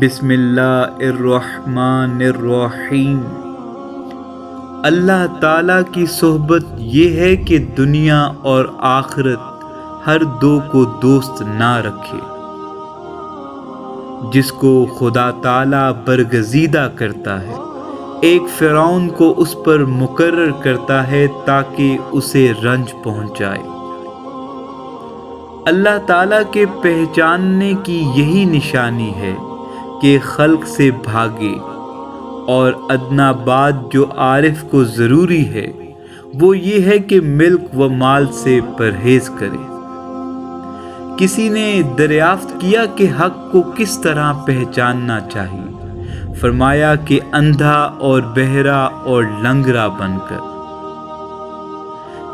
بسم اللہ الرحمن الرحیم۔ اللہ تعالیٰ کی صحبت یہ ہے کہ دنیا اور آخرت ہر دو کو دوست نہ رکھے۔ جس کو خدا تعالیٰ برگزیدہ کرتا ہے، ایک فرعون کو اس پر مقرر کرتا ہے تاکہ اسے رنج پہنچائے۔ اللہ تعالیٰ کے پہچاننے کی یہی نشانی ہے کہ خلق سے بھاگے، اور ادنا بات جو عارف کو ضروری ہے وہ یہ ہے کہ ملک و مال سے پرہیز کرے۔ کسی نے دریافت کیا کہ حق کو کس طرح پہچاننا چاہیے، فرمایا کہ اندھا اور بہرا اور لنگڑا بن کر۔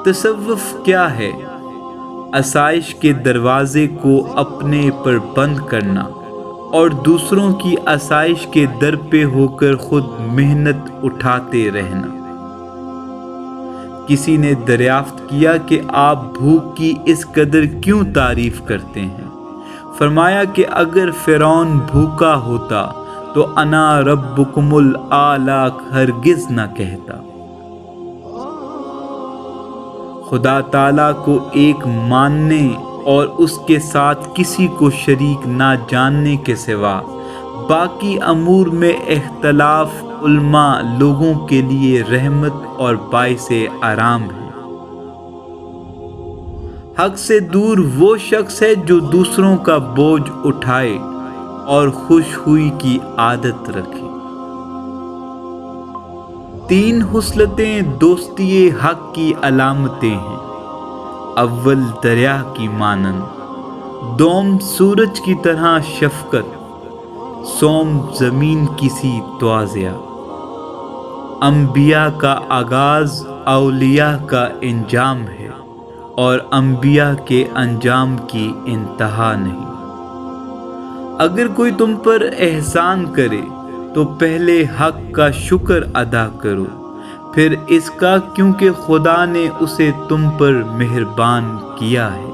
تصوف کیا ہے؟ آسائش کے دروازے کو اپنے پر بند کرنا اور دوسروں کی آسائش کے در پہ ہو کر خود محنت اٹھاتے رہنا۔ کسی نے دریافت کیا کہ آپ بھوک کی اس قدر کیوں تعریف کرتے ہیں، فرمایا کہ اگر فرعون بھوکا ہوتا تو انا ربکم الاعلی ہرگز نہ کہتا۔ خدا تعالیٰ کو ایک ماننے اور اس کے ساتھ کسی کو شریک نہ جاننے کے سوا باقی امور میں اختلاف علماء لوگوں کے لیے رحمت اور باعث آرام ہے۔ حق سے دور وہ شخص ہے جو دوسروں کا بوجھ اٹھائے اور خوش ہوئی کی عادت رکھے۔ 3 خصلتیں دوستی حق کی علامتیں ہیں: اول دریا کی مانند، دوم سورج کی طرح شفقت، سوم زمین کی سی تواضع۔ انبیاء کا آغاز اولیاء کا انجام ہے، اور انبیاء کے انجام کی انتہا نہیں۔ اگر کوئی تم پر احسان کرے تو پہلے حق کا شکر ادا کرو، پھر اس کا، کیونکہ خدا نے اسے تم پر مہربان کیا ہے۔